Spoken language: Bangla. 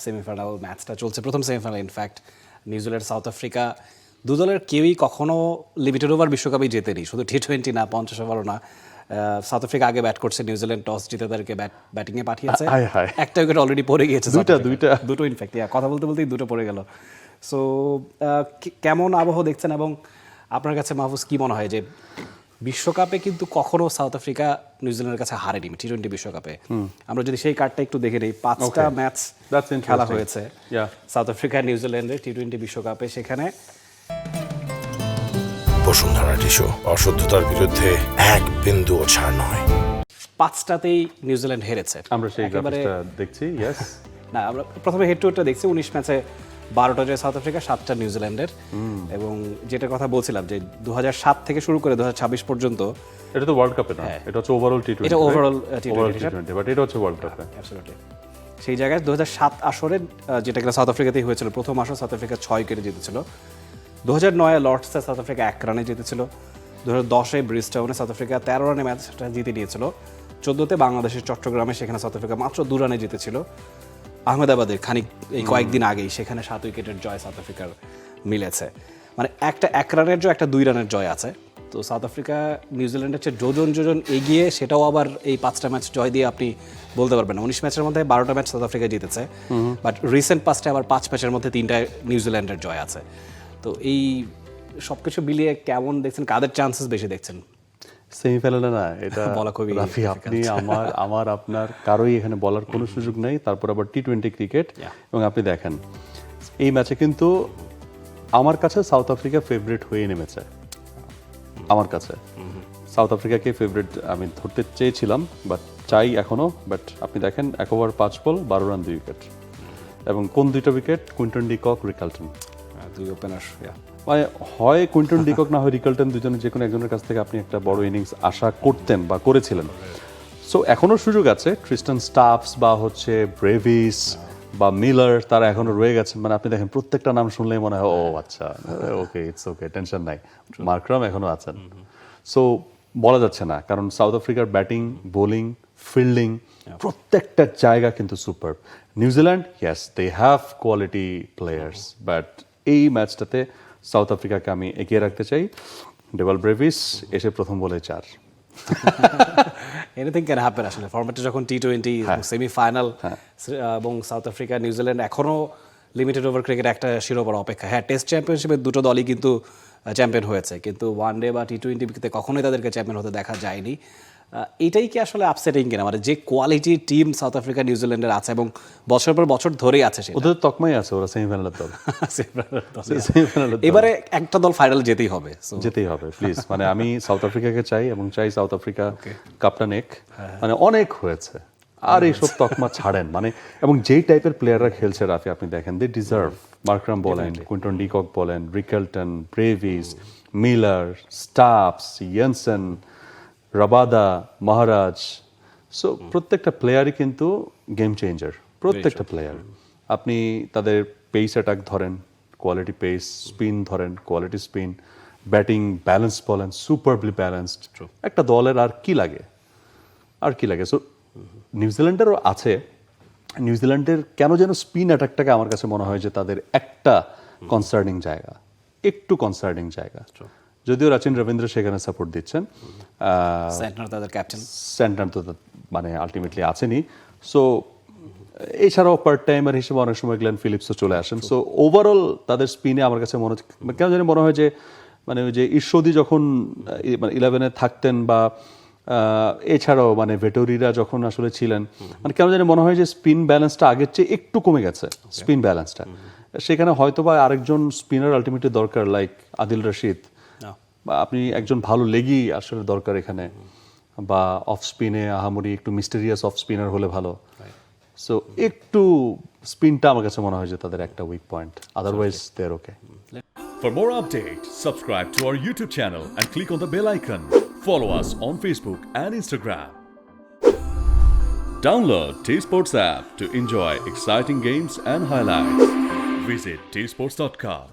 সেমিফাইনাল ম্যাচটা চলছে, প্রথম semifinal in fact New Zealand south Africa. দু দলের কেউই কখনো লিমিটেড ওভার বিশ্বকাপই জেতেনি, শুধু T20 না, 50 ওভারও না। সাউথ আফ্রিকা আগে ব্যাট করছে, নিউজিল্যান্ড টস জিতে তাদেরকে ব্যাটিংয়ে পাঠিয়েছে, একটা উইকেট অলরেডি পড়ে গিয়েছে, দুটো ইনফ্যাক্ট, কথা বলতে বলতেই দুটো পড়ে গেল। সো কেমন আবহ দেখছেন, এবং আপনার কাছে মাহফুজ কি মনে হয় যে বিশ্বকাপে কিন্তু কখনো সাউথ আফ্রিকা নিউজিল্যান্ডের কাছে হারেনি T20 বিশ্বকাপে? আমরা যদি সেই কার্ডটা একটু দেখে নিই, 5টা ম্যাচ খেলা হয়েছে সাউথ আফ্রিকা নিউজিল্যান্ডের T20 বিশ্বকাপে, সেখানে বসুন্ধরা টিস্যু অশুদ্ধতার বিরুদ্ধে এক বিন্দুও ছাড় নয়। 5টাতেই নিউজিল্যান্ড হেরেছে। আমরা সেই গ্রাফিক্সটা দেখছি, ইয়েস। না, আমরা প্রথমে হেড টু হেডটা দেখছি, 19 ম্যাচে 12টা জয় সাউথ আফ্রিকা, 7টা নিউজিল্যান্ডের। এবং যেটা কথা বলছিলাম যে 2007 থেকে শুরু করে 2026 পর্যন্ত, এটা তো ওয়ার্ল্ড কাপে না, এটা হচ্ছে ওভারঅল টি20, এটা ওভারঅল টি20, বাট এটা হচ্ছে ওয়ার্ল্ড কাপে। অ্যাবসলিউটলি। সেই জায়গায় 2007 আসরে, যেটা কিনা সাউথ আফ্রিকাতেই হয়েছিল, প্রথম আসর সাউথ আফ্রিকা 6 উইকেটে জিতেছিল। 2009-এ লর্ডসে সাউথ আফ্রিকা 1 রানে জিতেছিল। 2010-এ ব্রিজটাউনে সাউথ আফ্রিকা 13 রানে ম্যাচটা জিতে নিয়েছিল। 14-তে বাংলাদেশের চট্টগ্রামে, সেখানে সাউথ আফ্রিকা মাত্র 2 রানে জিতেছিল। আহমেদাবাদের খানিক এই কয়েকদিন আগেই সেখানে 7 উইকেটের জয় সাউথ আফ্রিকার মিলেছে। মানে একটা 1 রানের জয়, একটা 2 রানের জয় আছে। তো সাউথ আফ্রিকা নিউজিল্যান্ডের চেয়ে যোজন এগিয়ে, সেটাও আবার এই 5টা ম্যাচ জয় দিয়ে আপনি বলতে পারবেন না। 19 ম্যাচের মধ্যে 12টা ম্যাচ সাউথ আফ্রিকা জিতেছে, বাট রিসেন্ট 5টা আবার 5 ম্যাচের মধ্যে 3টায় নিউজিল্যান্ডের জয় আছে। তো এই সবকিছু মিলিয়ে কেমন দেখছেন, কাদের চান্সেস বেশি দেখছেন? সেমিফাইনালে না, এটা বলা খুবই রাফি, আপনি আমার আপনার কারোই এখানে বলার কোনো সুযোগ নেই। তারপর আবার T20 ক্রিকেট, এবং আপনি দেখেন এই ম্যাচে কিন্তু আমার কাছে সাউথ আফ্রিকা ফেভারিট হয়ে নেমেছে। আমার কাছে সাউথ আফ্রিকাকে ফেভারিট আমি ধরতে চেয়েছিলাম, বাট চাই এখনো। বাট আপনি দেখেন 1 ওভার 5 বল 12 রান 2 উইকেট, এবং কোন 2টা wicket? Quinton de Kock, Rickelton, 2 opener. মানে হয় কুইন্টন ডি কক না হয় রিকালটন, দুজনের যে কোনো একজনের কাছ থেকে আপনি একটা বড় ইনিংস আশা করতেন বা করেছিলেন। সো এখনো সুযোগ আছে, ট্রিস্টান স্টাফস বা হচ্ছে ব্রেভিস বা মিলার, তারা এখনো রয়ে গেছেন। মানে আপনি দেখেন প্রত্যেকটা নাম শুনলেই মনে হয় ও আচ্ছা, ওকে, ইটস ওকে, টেনশন নাই। মার্করাম এখনো আছেন। সো বলা যাচ্ছে না, কারণ সাউথ আফ্রিকার ব্যাটিং, বোলিং, ফিল্ডিং প্রত্যেকটা জায়গা কিন্তু super. New Zealand, yes, they have quality players, but এই ম্যাচটাতে সাউথ আফ্রিকাকে আমি এগিয়ে রাখতে চাই। ডেভাল ব্রেভিস এসে প্রথম বলে 4। এনিথিং ক্যান হ্যাপেন আসলে, ফরম্যাটটা যখন T20 সেমিফাইনাল, এবং সাউথ আফ্রিকা নিউজিল্যান্ড এখনো লিমিটেড ওভার ক্রিকেট একটা শিরোপার অপেক্ষা। হ্যাঁ, টেস্ট চ্যাম্পিয়নশিপের দুটো দলই কিন্তু চ্যাম্পিয়ন হয়েছে, কিন্তু ওয়ানডে বা T20 কখনোই তাদেরকে চ্যাম্পিয়ন হতে দেখা যায়নি। এটাই কি আসলে আপসেটিং কিনা, মানে যে কোয়ালিটি টিম সাউথ আফ্রিকা নিউজিল্যান্ডের আছে এবং বছর পর বছর ধরেই আছে, ওদের তকমাই আছে, ওরা সেমিফাইনালের দল। এবারে একটা দল ফাইনালে যেতেই হবে, প্লিজ। মানে আমি সাউথ আফ্রিকাকে চাই, এবং চাই সাউথ আফ্রিকা কাপটা নেক। মানে অনেক হয়েছে, আর এইসব তকমা ছাড়েন। মানে এবং যেই টাইপের প্লেয়াররা খেলছে রাফি, আপনি দেখেন দে ডিজার্ভ। মার্করাম বলেন, কুইন্টন ডি কক বলেন, রিকালটন, ব্রেভিস, মিলার, স্টাফস, ইয়েনসেন, রাবাদা, মহারাজ। সো প্রত্যেকটা প্লেয়ারই কিন্তু গেম চেঞ্জার, প্রত্যেকটা প্লেয়ার। আপনি তাদের পেস অ্যাটাক ধরেন, কোয়ালিটি পেস, স্পিন ধরেন, কোয়ালিটি স্পিন, ব্যাটিং ব্যালেন্স বলেন, সুপারবলি ব্যালেন্সড। একটা দলের আর কি লাগে? সো নিউজিল্যান্ডেরও আছে। নিউজিল্যান্ডের কেন যেন স্পিন অ্যাটাকটাকে আমার কাছে মনে হয় যে তাদের একটা কনসার্নিং জায়গা, একটু কনসার্নিং জায়গা। যদিও রাচিন রবীন্দ্র সেখানে সাপোর্ট দিচ্ছেন, সেন্টার তো মানে আলটিমেটলি আছেনই। সো এছাড়াও পার্ট টাইমার হিসেবে অনেক সময় গ্লেন ফিলিপসও চলে আসেন। সো ওভারঅল তাদের স্পিনে আমার কাছে কেন জানি মনে হয় যে, মানে ওই যে ঈশ্বরদী যখন মানে 11-এ থাকতেন, বা এছাড়াও মানে ভেটোরিরা যখন আসলে ছিলেন, মানে কেন জানি মনে হয় যে স্পিন ব্যালেন্সটা আগের চেয়ে একটু কমে গেছে, স্পিন ব্যালেন্সটা। সেখানে হয়তো বা আরেকজন স্পিনার আলটিমেটলি দরকার, লাইক আদিল রশিদ, বা আপনি একজন ভালো লেগি আসলে দরকার এখানে, বা অফ স্পিনে আহামরি একটু মিস্টেরিয়াস অফ স্পিনার হলে ভালো। সো একটু স্পিনটা আমার কাছে মনে হয় যে তাদের একটা weak point, otherwise they are okay. For more updates, subscribe to our YouTube channel and click on the bell icon. Follow us on Facebook and Instagram. Download T-Sports app to enjoy exciting games and highlights. Visit tsports.com.